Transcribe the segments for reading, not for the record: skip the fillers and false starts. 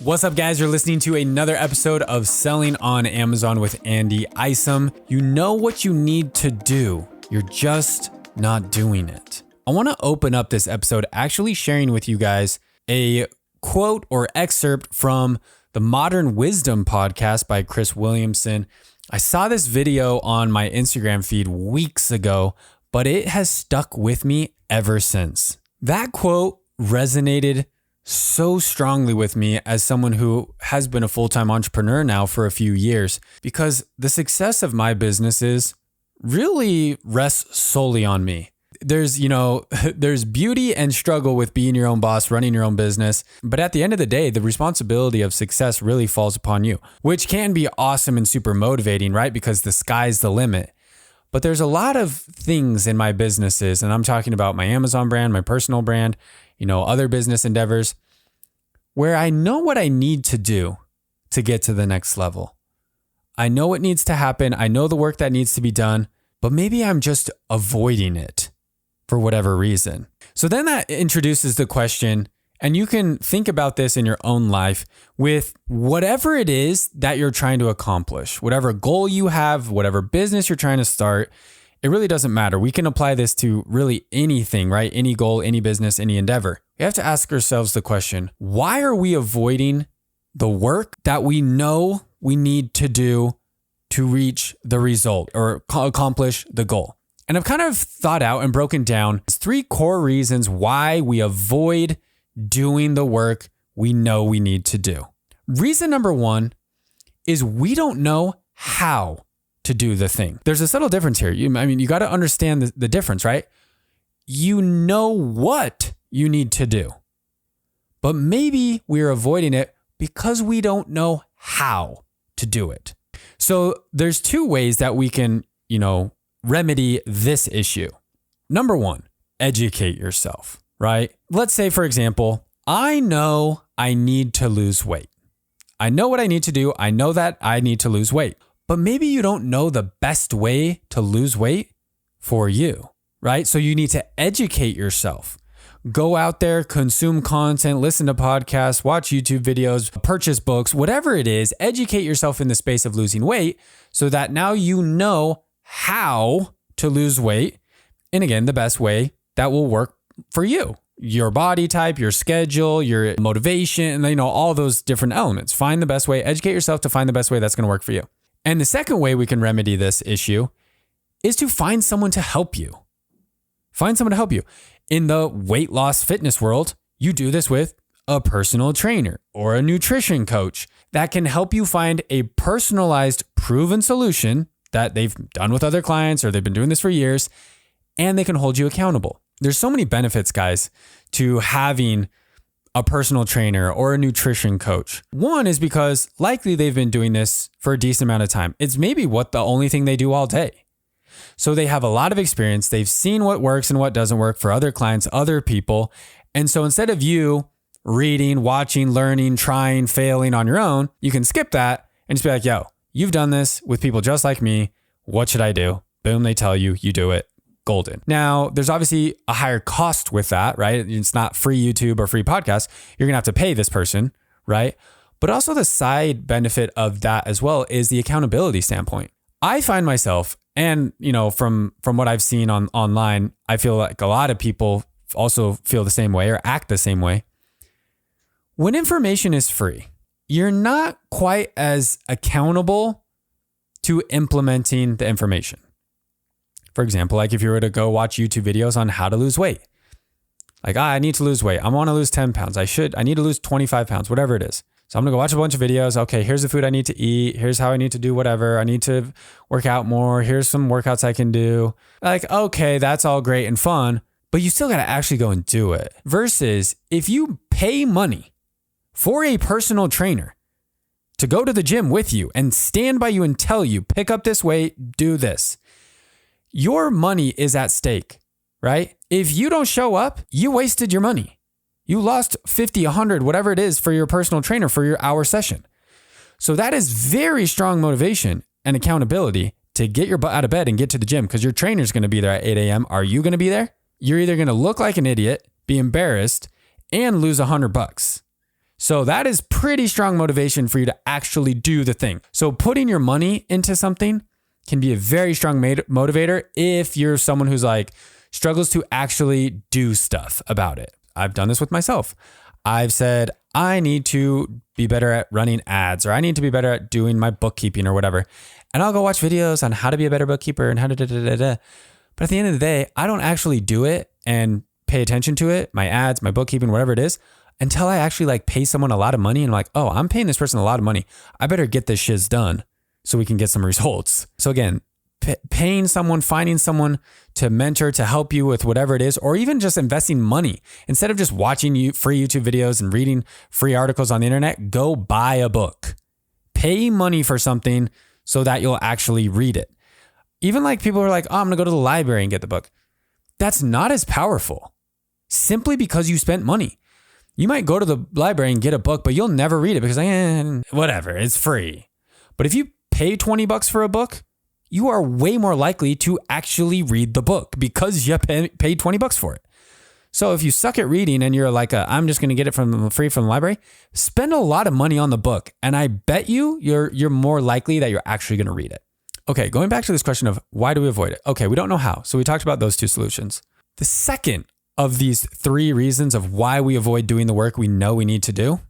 What's up, guys? You're listening to another episode of Selling on Amazon with Andy Isom. You know what you need to do. You're just not doing it. I want to open up this episode actually sharing with you guys a quote or excerpt from the Modern Wisdom podcast by Chris Williamson. I saw this video on my Instagram feed weeks ago, but it has stuck with me ever since. That quote resonated so strongly with me as someone who has been a full-time entrepreneur now for a few years, because the success of my businesses really rests solely on me. There's beauty and struggle with being your own boss, running your own business. But at the end of the day, the responsibility of success really falls upon you, which can be awesome and super motivating, right? Because the sky's the limit. But there's a lot of things in my businesses, and I'm talking about my Amazon brand, my personal brand, other business endeavors, where I know what I need to do to get to the next level. I know what needs to happen. I know the work that needs to be done, but maybe I'm just avoiding it for whatever reason. So then that introduces the question, and you can think about this in your own life with whatever it is that you're trying to accomplish, whatever goal you have, whatever business you're trying to start. It really doesn't matter. We can apply this to really anything, right? Any goal, any business, any endeavor. We have to ask ourselves the question, why are we avoiding the work that we know we need to do to reach the result or accomplish the goal? And I've kind of thought out and broken down 3 core reasons why we avoid doing the work we know we need to do. Reason number 1 is we don't know how to do the thing. There's a subtle difference here. You got to understand the difference, right? You know what you need to do, but maybe we're avoiding it because we don't know how to do it. So there's 2 ways that we can, remedy this issue. Number 1, educate yourself, right? Let's say, for example, I know I need to lose weight. I know what I need to do. I know that I need to lose weight. But maybe you don't know the best way to lose weight for you, right? So you need to educate yourself. Go out there, consume content, listen to podcasts, watch YouTube videos, purchase books, whatever it is, educate yourself in the space of losing weight so that now you know how to lose weight. And again, the best way that will work for you, your body type, your schedule, your motivation, and all those different elements. Find the best way, educate yourself to find the best way that's going to work for you. And the second way we can remedy this issue is to find someone to help you. Find someone to help you. In the weight loss fitness world, you do this with a personal trainer or a nutrition coach that can help you find a personalized, proven solution that they've done with other clients or they've been doing this for years, and they can hold you accountable. There's so many benefits, guys, to having a personal trainer or a nutrition coach. One is because likely they've been doing this for a decent amount of time. It's maybe the only thing they do all day. So they have a lot of experience. They've seen what works and what doesn't work for other clients, other people. And so instead of you reading, watching, learning, trying, failing on your own, you can skip that and just be like, yo, you've done this with people just like me. What should I do? Boom, they tell you, you do it. Golden. Now, there's obviously a higher cost with that, right? It's not free YouTube or free podcast. You're going to have to pay this person, right? But also the side benefit of that as well is the accountability standpoint. I find myself, and from what I've seen online, I feel like a lot of people also feel the same way or act the same way. When information is free, you're not quite as accountable to implementing the information. For example, like if you were to go watch YouTube videos on how to lose weight, like, I need to lose weight. I want to lose 10 pounds. I need to lose 25 pounds, whatever it is. So I'm going to go watch a bunch of videos. Okay, here's the food I need to eat. Here's how I need to do whatever. I need to work out more. Here's some workouts I can do. Like, okay, that's all great and fun, but you still got to actually go and do it. Versus if you pay money for a personal trainer to go to the gym with you and stand by you and tell you, pick up this weight, do this. Your money is at stake, right? If you don't show up, you wasted your money. You lost 50, 100, whatever it is for your personal trainer for your hour session. So that is very strong motivation and accountability to get your butt out of bed and get to the gym because your trainer's going to be there at 8 a.m. Are you going to be there? You're either going to look like an idiot, be embarrassed, and lose $100. So that is pretty strong motivation for you to actually do the thing. So putting your money into something can be a very strong motivator if you're someone who's like struggles to actually do stuff about it. I've done this with myself. I've said, I need to be better at running ads, or I need to be better at doing my bookkeeping or whatever. And I'll go watch videos on how to be a better bookkeeper and how to da. But at the end of the day, I don't actually do it and pay attention to it, my ads, my bookkeeping, whatever it is, until I actually like pay someone a lot of money and I'm like, oh, I'm paying this person a lot of money. I better get this shiz done so we can get some results. So again, paying someone, finding someone to mentor, to help you with whatever it is, or even just investing money. Instead of just watching free YouTube videos and reading free articles on the internet, go buy a book. Pay money for something so that you'll actually read it. Even like people are like, oh, I'm going to go to the library and get the book. That's not as powerful simply because you spent money. You might go to the library and get a book, but you'll never read it because whatever, it's free. But if you pay $20 for a book, you are way more likely to actually read the book because you paid $20 for it. So if you suck at reading and you're like, I'm just going to get it free from the library, spend a lot of money on the book. And I bet you're more likely that you're actually going to read it. Okay, going back to this question of why do we avoid it? Okay, we don't know how. So we talked about those two solutions. The second of these three reasons of why we avoid doing the work we know we need to do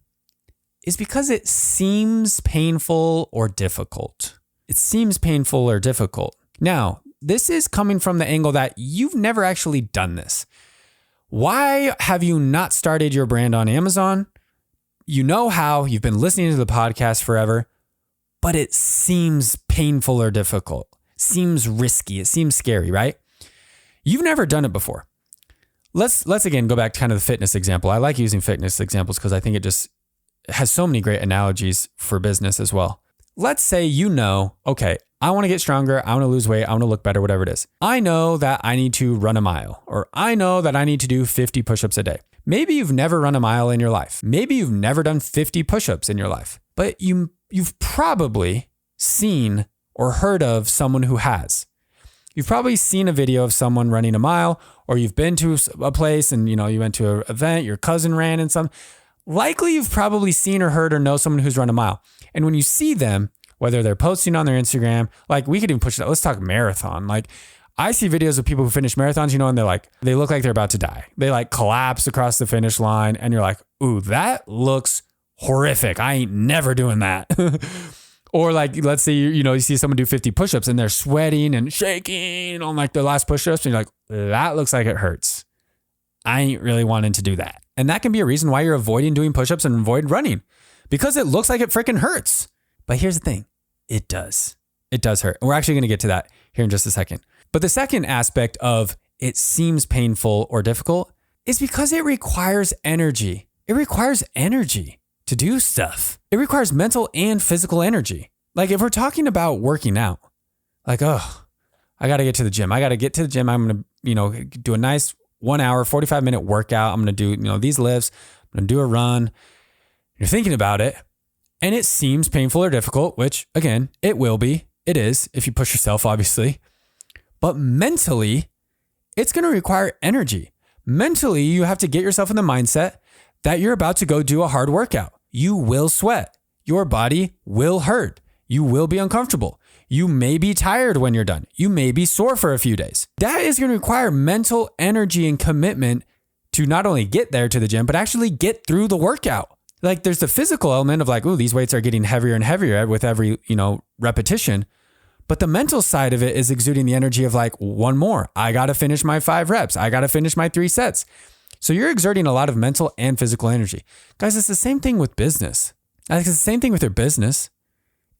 is because it seems painful or difficult. It seems painful or difficult. Now, this is coming from the angle that you've never actually done this. Why have you not started your brand on Amazon? You know how, you've been listening to the podcast forever, but it seems painful or difficult. Seems risky. It seems scary, right? You've never done it before. Let's again go back to kind of the fitness example. I like using fitness examples because I think it just has so many great analogies for business as well. Let's say okay, I want to get stronger. I want to lose weight. I want to look better, whatever it is. I know that I need to run a mile, or I know that I need to do 50 push-ups a day. Maybe you've never run a mile in your life. Maybe you've never done 50 push-ups in your life, but you've probably seen or heard of someone who has. You've probably seen a video of someone running a mile, or you've been to a place and you went to an event, your cousin ran in some. Likely you've probably seen or heard or know someone who's run a mile. And when you see them, whether they're posting on their Instagram, like we could even push that. Let's talk marathon. Like I see videos of people who finish marathons, and they look like they're about to die. They like collapse across the finish line and you're like, ooh, that looks horrific. I ain't never doing that. Or like, let's say, you see someone do 50 push-ups and they're sweating and shaking on like their last push-ups. And you're like, that looks like it hurts. I ain't really wanting to do that. And that can be a reason why you're avoiding doing push-ups and avoid running, because it looks like it freaking hurts. But here's the thing. It does. It does hurt. And we're actually going to get to that here in just a second. But the second aspect of it seems painful or difficult is because it requires energy. It requires energy to do stuff. It requires mental and physical energy. Like if we're talking about working out, like, oh, I got to get to the gym. I got to get to the gym. I'm going to, do a nice 1 hour, 45-minute workout. I'm going to do, these lifts. I'm going to do a run. You're thinking about it and it seems painful or difficult, which again, it will be. It is if you push yourself, obviously. But mentally, it's going to require energy. Mentally, you have to get yourself in the mindset that you're about to go do a hard workout. You will sweat. Your body will hurt. You will be uncomfortable. You may be tired when you're done. You may be sore for a few days. That is going to require mental energy and commitment to not only get there to the gym, but actually get through the workout. Like there's the physical element of like, oh, these weights are getting heavier and heavier with every, repetition. But the mental side of it is exuding the energy of like, one more. I got to finish my 5 reps. I got to finish my 3 sets. So you're exerting a lot of mental and physical energy. Guys, it's the same thing with business. It's the same thing with your business.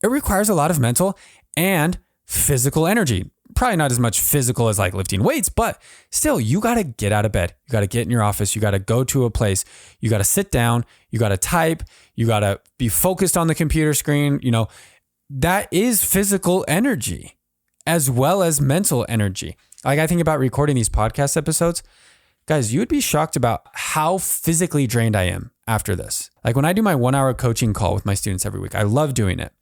It requires a lot of mental and physical energy. Probably not as much physical as like lifting weights, but still, you got to get out of bed. You got to get in your office. You got to go to a place. You got to sit down. You got to type. You got to be focused on the computer screen. That is physical energy as well as mental energy. Like I think about recording these podcast episodes. Guys, you would be shocked about how physically drained I am after this. Like when I do my 1 hour coaching call with my students every week, I love doing it.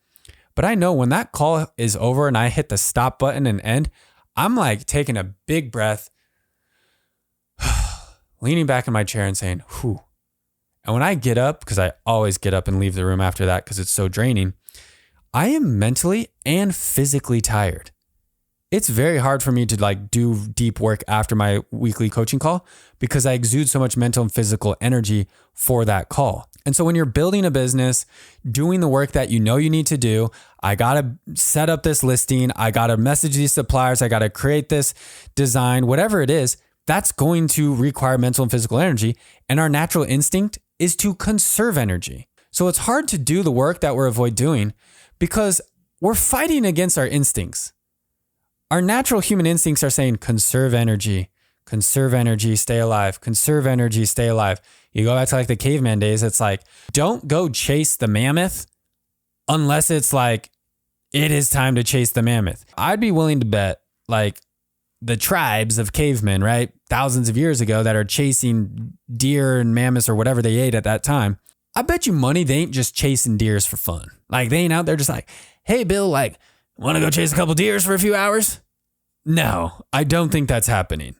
But I know when that call is over and I hit the stop button and end, I'm like taking a big breath, leaning back in my chair and saying, whew. And when I get up, because I always get up and leave the room after that because it's so draining, I am mentally and physically tired. It's very hard for me to like do deep work after my weekly coaching call because I exude so much mental and physical energy for that call. And so when you're building a business, doing the work that you know you need to do, I got to set up this listing, I got to message these suppliers, I got to create this design, whatever it is, that's going to require mental and physical energy. And our natural instinct is to conserve energy. So it's hard to do the work that we're avoid doing because we're fighting against our instincts. Our natural human instincts are saying, conserve energy, stay alive, conserve energy, stay alive. You go back to like the caveman days, it's like, don't go chase the mammoth unless it's like, it is time to chase the mammoth. I'd be willing to bet like the tribes of cavemen, right? Thousands of years ago that are chasing deer and mammoths or whatever they ate at that time. I bet you money they ain't just chasing deers for fun. Like they ain't out there just like, hey, Bill, like, want to go chase a couple deers for a few hours? No, I don't think that's happening.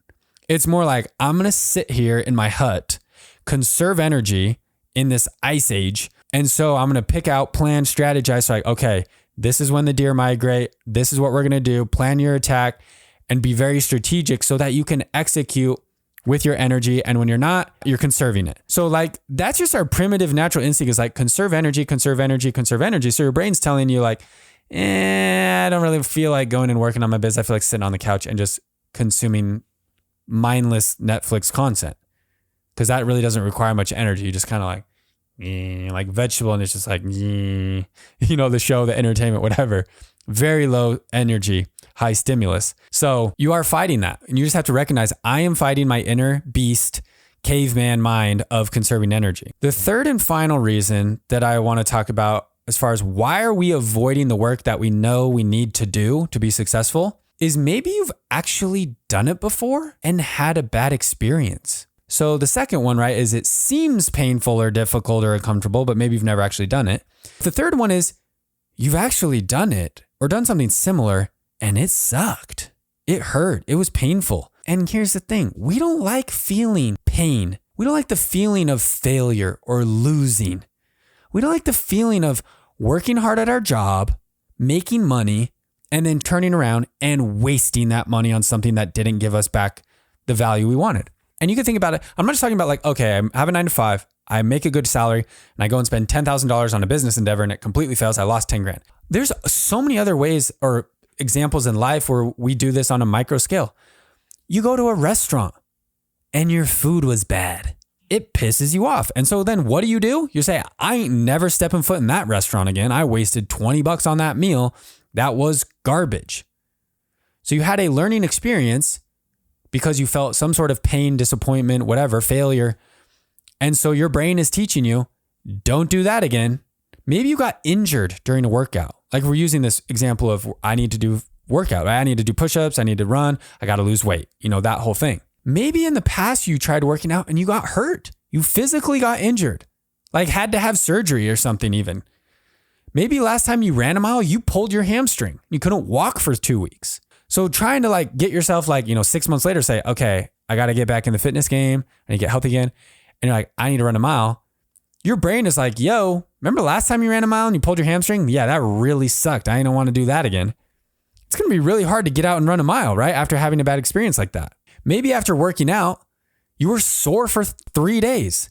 It's more like, I'm going to sit here in my hut, conserve energy in this ice age. And so I'm going to pick out, plan, strategize. So like, okay, this is when the deer migrate. This is what we're going to do. Plan your attack and be very strategic so that you can execute with your energy. And when you're not, you're conserving it. So like, that's just our primitive natural instinct is like conserve energy, conserve energy, conserve energy. So your brain's telling you like, I don't really feel like going and working on my business. I feel like sitting on the couch and just consuming mindless Netflix content because that really doesn't require much energy. You just kind of like vegetable and it's just like, the show, the entertainment, whatever. Very low energy, high stimulus. So you are fighting that. And you just have to recognize I am fighting my inner beast, caveman mind of conserving energy. The third and final reason that I want to talk about as far as why are we avoiding the work that we know we need to do to be successful is maybe you've actually done it before and had a bad experience. So the second one, right, is it seems painful or difficult or uncomfortable, but maybe you've never actually done it. The third one is you've actually done it or done something similar and it sucked. It hurt. It was painful. And here's the thing. We don't like feeling pain. We don't like the feeling of failure or losing. We don't like the feeling of working hard at our job, making money, and then turning around and wasting that money on something that didn't give us back the value we wanted. And you can think about it. I'm not just talking about like, okay, I have a 9 to 5, I make a good salary, and I go and spend $10,000 on a business endeavor and it completely fails. I lost 10 grand. There's so many other ways or examples in life where we do this on a micro scale. You go to a restaurant and your food was bad. It pisses you off. And so then what do? You say, I ain't never stepping foot in that restaurant again. I wasted $20 on that meal. That was garbage. So you had a learning experience because you felt some sort of pain, disappointment, whatever, failure. And so your brain is teaching you, don't do that again. Maybe you got injured during a workout. Like we're using this example of I need to do workout. I need to do push-ups. I need to run. I got to lose weight. That whole thing. Maybe in the past you tried working out and you got hurt. You physically got injured, like had to have surgery or something even. Maybe last time you ran a mile, you pulled your hamstring. You couldn't walk for 2 weeks. So trying to like get yourself like, 6 months later, say, okay, I got to get back in the fitness game. I need to get healthy again. And you're like, I need to run a mile. Your brain is like, yo, remember last time you ran a mile and you pulled your hamstring? Yeah, that really sucked. I don't want to do that again. It's going to be really hard to get out and run a mile, right? After having a bad experience like that. Maybe after working out, you were sore for 3 days.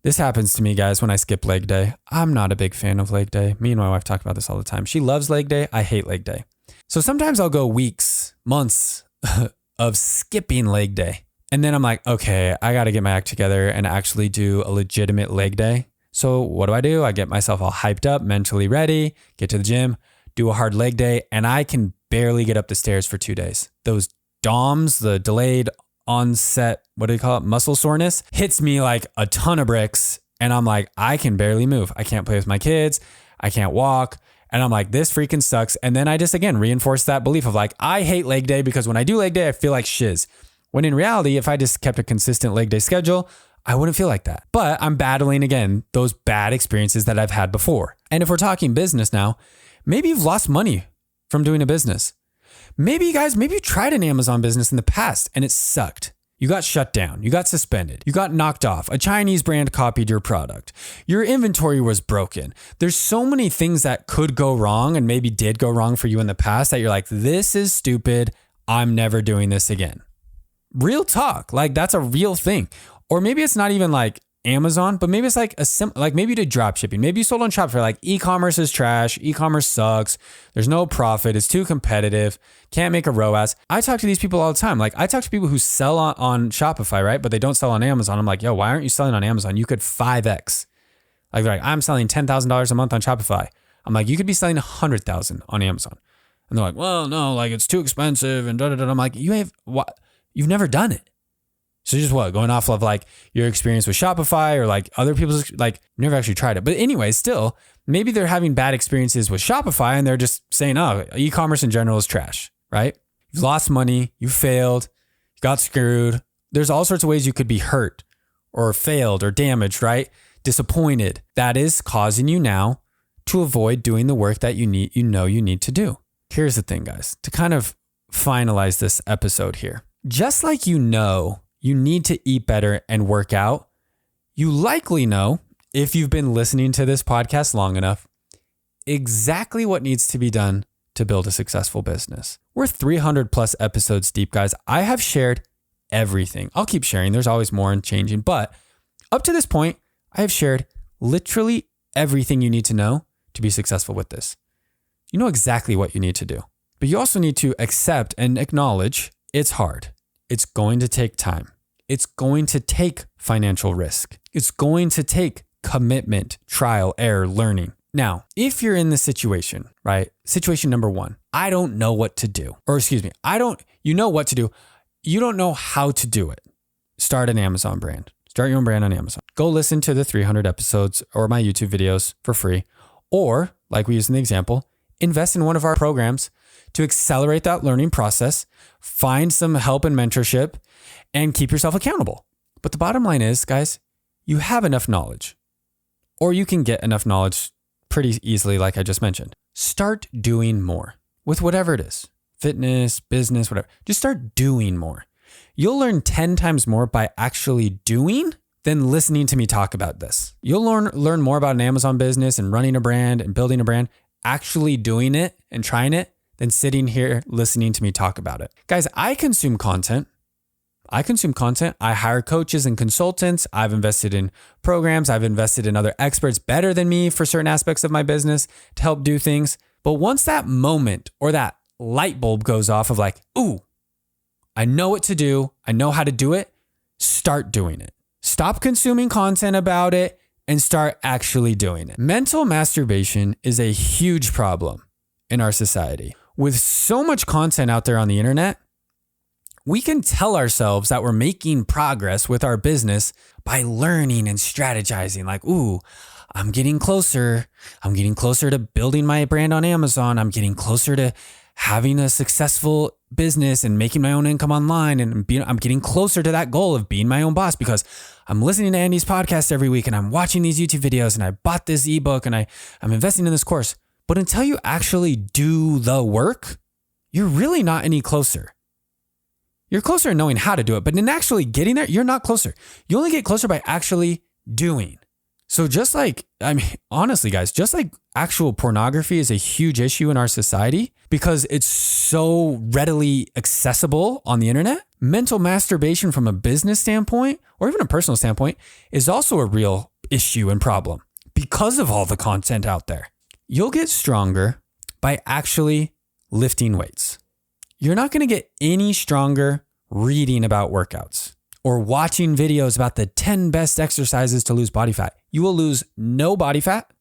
This happens to me, guys, when I skip leg day. I'm not a big fan of leg day. Me and my wife talk about this all the time. She loves leg day. I hate leg day. So sometimes I'll go weeks, months of skipping leg day. And then I'm like, okay, I got to get my act together and actually do a legitimate leg day. So what do? I get myself all hyped up, mentally ready, get to the gym, do a hard leg day, and I can barely get up the stairs for 2 days. Those DOMS, the delayed onset, muscle soreness, hits me like a ton of bricks. And I'm like, I can barely move. I can't play with my kids. I can't walk. And I'm like, this freaking sucks. And then I just, again, reinforce that belief of like, I hate leg day because when I do leg day, I feel like shiz. When in reality, if I just kept a consistent leg day schedule, I wouldn't feel like that. But I'm battling, again, those bad experiences that I've had before. And if we're talking business now, maybe you've lost money from doing a business. Maybe you tried an Amazon business in the past and it sucked. You got shut down. You got suspended. You got knocked off. A Chinese brand copied your product. Your inventory was broken. There's so many things that could go wrong and maybe did go wrong for you in the past that you're like, this is stupid. I'm never doing this again. Real talk. Like that's a real thing. Or maybe it's not even like Amazon, but maybe it's like like maybe you did drop shipping. Maybe you sold on Shopify. Like e-commerce is trash. E-commerce sucks. There's no profit. It's too competitive. Can't make a ROAS. I talk to these people all the time. Like I talk to people who sell on Shopify, right? But they don't sell on Amazon. I'm like, yo, why aren't you selling on Amazon? You could 5X. Like they're like, I'm selling $10,000 a month on Shopify. I'm like, you could be selling 100,000 on Amazon. And they're like, well, no, like it's too expensive and da da da. I'm like, you've never done it. So just going off of like your experience with Shopify or like other people's, like never actually tried it. But anyway, still, maybe they're having bad experiences with Shopify and they're just saying, oh, e-commerce in general is trash, right? You've lost money, you failed, you got screwed. There's all sorts of ways you could be hurt or failed or damaged, right? Disappointed. That is causing you now to avoid doing the work that you need to do. Here's the thing, guys, to kind of finalize this episode here. Just like you need to eat better and work out, you likely know, if you've been listening to this podcast long enough, exactly what needs to be done to build a successful business. We're 300 plus episodes deep, guys. I have shared everything. I'll keep sharing. There's always more and changing. But up to this point, I have shared literally everything you need to know to be successful with this. You know exactly what you need to do. But you also need to accept and acknowledge it's hard. It's going to take time. It's going to take financial risk. It's going to take commitment, trial, error, learning. Now, if you're in this situation, right? Situation number one, I don't know what to do. Or excuse me, you know what to do. You don't know how to do it. Start an Amazon brand. Start your own brand on Amazon. Go listen to the 300 episodes or my YouTube videos for free. Or, like we used in the example, invest in one of our programs to accelerate that learning process, find some help and mentorship, and keep yourself accountable. But the bottom line is, guys, you have enough knowledge, or you can get enough knowledge pretty easily, like I just mentioned. Start doing more with whatever it is, fitness, business, whatever. Just start doing more. You'll learn 10 times more by actually doing than listening to me talk about this. You'll learn more about an Amazon business and running a brand and building a brand, actually doing it and trying it, than sitting here listening to me talk about it. Guys, I consume content. I hire coaches and consultants. I've invested in programs. I've invested in other experts better than me for certain aspects of my business to help do things. But once that moment or that light bulb goes off of like, ooh, I know what to do. I know how to do it. Start doing it. Stop consuming content about it and start actually doing it. Mental masturbation is a huge problem in our society. With so much content out there on the internet, we can tell ourselves that we're making progress with our business by learning and strategizing. Like, ooh, I'm getting closer. I'm getting closer to building my brand on Amazon. I'm getting closer to having a successful business and making my own income online. And I'm getting closer to that goal of being my own boss because I'm listening to Andy's podcast every week and I'm watching these YouTube videos and I bought this ebook and I'm investing in this course. But until you actually do the work, you're really not any closer. You're closer in knowing how to do it, but in actually getting there, you're not closer. You only get closer by actually doing. So honestly, guys, just like actual pornography is a huge issue in our society because it's so readily accessible on the internet, mental masturbation from a business standpoint or even a personal standpoint is also a real issue and problem because of all the content out there. You'll get stronger by actually lifting weights. You're not going to get any stronger reading about workouts or watching videos about the 10 best exercises to lose body fat. You will lose no body fat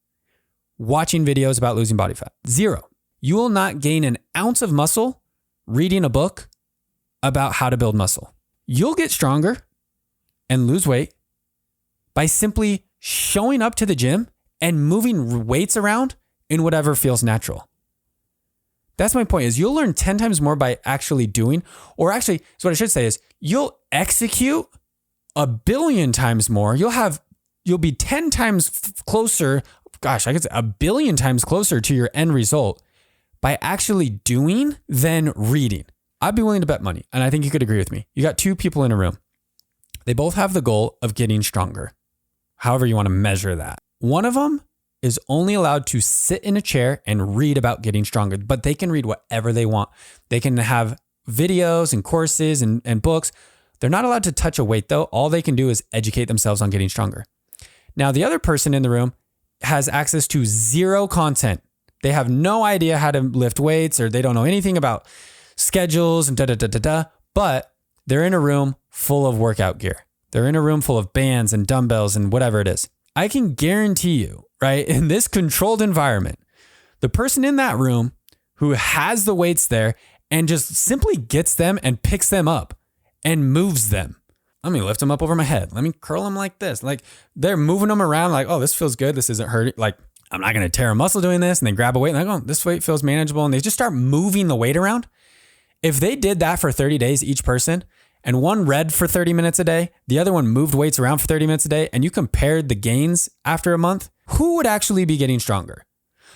watching videos about losing body fat. 0. You will not gain an ounce of muscle reading a book about how to build muscle. You'll get stronger and lose weight by simply showing up to the gym and moving weights around in whatever feels natural. That's my point is you'll learn 10 times more by actually doing, or actually, so what I should say is you'll execute 1 billion times more. You'll be 10 times closer. Gosh, I could say 1 billion times closer to your end result by actually doing than reading. I'd be willing to bet money. And I think you could agree with me. You got 2 people in a room. They both have the goal of getting stronger, however you want to measure that. One of them is only allowed to sit in a chair and read about getting stronger, but they can read whatever they want. They can have videos and courses and books. They're not allowed to touch a weight though. All they can do is educate themselves on getting stronger. Now, the other person in the room has access to zero content. They have no idea how to lift weights, or they don't know anything about schedules and but they're in a room full of workout gear. They're in a room full of bands and dumbbells and whatever it is. I can guarantee you, right, in this controlled environment, the person in that room who has the weights there and just simply gets them and picks them up and moves them. Let me lift them up over my head. Let me curl them like this. Like, they're moving them around like, oh, this feels good. This isn't hurting. Like, I'm not going to tear a muscle doing this. And they grab a weight and like, oh, this weight feels manageable. And they just start moving the weight around. If they did that for 30 days, each person, and one read for 30 minutes a day, the other one moved weights around for 30 minutes a day, and you compared the gains after a month, who would actually be getting stronger?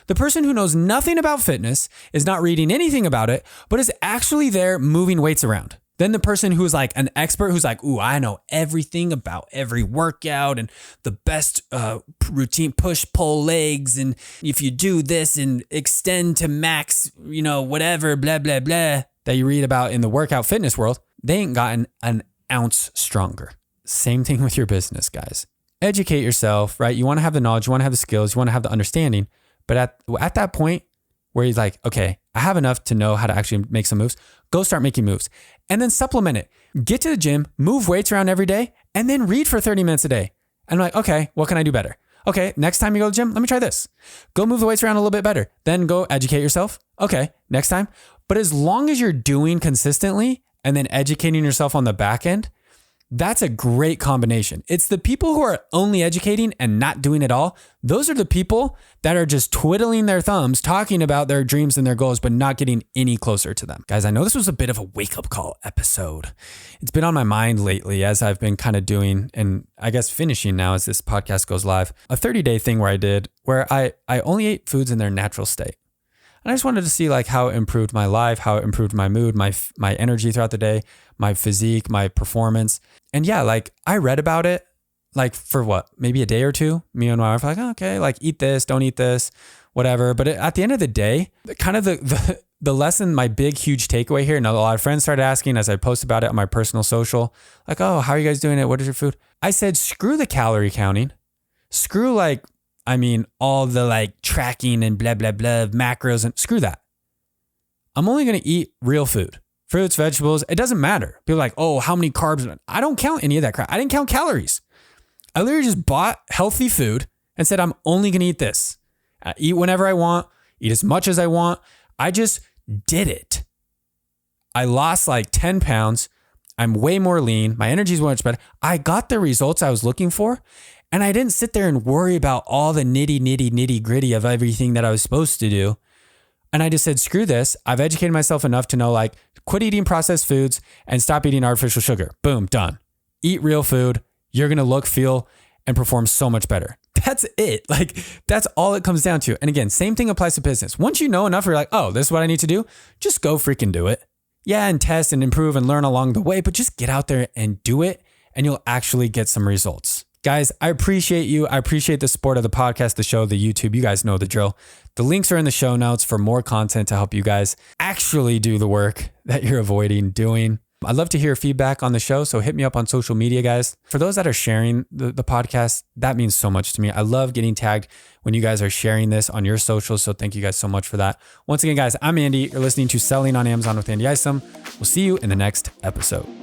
The person who knows nothing about fitness, is not reading anything about it, but is actually there moving weights around. Then the person who's like an expert, who's like, ooh, I know everything about every workout and the best routine, push, pull legs. And if you do this and extend to max, whatever, blah, blah, blah, that you read about in the workout fitness world, they ain't gotten an ounce stronger. Same thing with your business, guys. Educate yourself, right? You want to have the knowledge, you want to have the skills, you want to have the understanding. But at that point where he's like, okay, I have enough to know how to actually make some moves, go start making moves and then supplement it. Get to the gym, move weights around every day, and then read for 30 minutes a day. And I'm like, okay, what can I do better? Okay, next time you go to the gym, let me try this. Go move the weights around a little bit better. Then go educate yourself. Okay, next time. But as long as you're doing consistently and then educating yourself on the back end, that's a great combination. It's the people who are only educating and not doing it all. Those are the people that are just twiddling their thumbs, talking about their dreams and their goals, but not getting any closer to them. Guys, I know this was a bit of a wake-up call episode. It's been on my mind lately as I've been kind of doing, and I guess finishing now as this podcast goes live, a 30-day thing where I only ate foods in their natural state. And I just wanted to see like how it improved my life, how it improved my mood, my energy throughout the day, my physique, my performance. And yeah, like I read about it like for what, maybe a day or two. Me and my wife were like, oh, okay, like eat this, don't eat this, whatever. But at the end of the day, kind of the lesson, my big, huge takeaway here, and a lot of friends started asking as I post about it on my personal social, like, oh, how are you guys doing it? What is your food? I said, screw the calorie counting. Screw all the like tracking and blah, blah, blah, macros, and screw that. I'm only going to eat real food, fruits, vegetables. It doesn't matter. People are like, oh, how many carbs? I don't count any of that crap. I didn't count calories. I literally just bought healthy food and said, I'm only going to eat this. I eat whenever I want, eat as much as I want. I just did it. I lost like 10 pounds. I'm way more lean. My energy is much better. I got the results I was looking for. And I didn't sit there and worry about all the nitty gritty of everything that I was supposed to do. And I just said, screw this. I've educated myself enough to know like quit eating processed foods and stop eating artificial sugar. Boom, done. Eat real food. You're going to look, feel, and perform so much better. That's it. Like that's all it comes down to. And again, same thing applies to business. Once you know enough, you're like, oh, this is what I need to do. Just go freaking do it. Yeah. And test and improve and learn along the way, but just get out there and do it and you'll actually get some results. Guys, I appreciate you. I appreciate the support of the podcast, the show, the YouTube. You guys know the drill. The links are in the show notes for more content to help you guys actually do the work that you're avoiding doing. I'd love to hear feedback on the show, so hit me up on social media, guys. For those that are sharing the podcast, that means so much to me. I love getting tagged when you guys are sharing this on your socials, so thank you guys so much for that. Once again, guys, I'm Andy. You're listening to Selling on Amazon with Andy Isom. We'll see you in the next episode.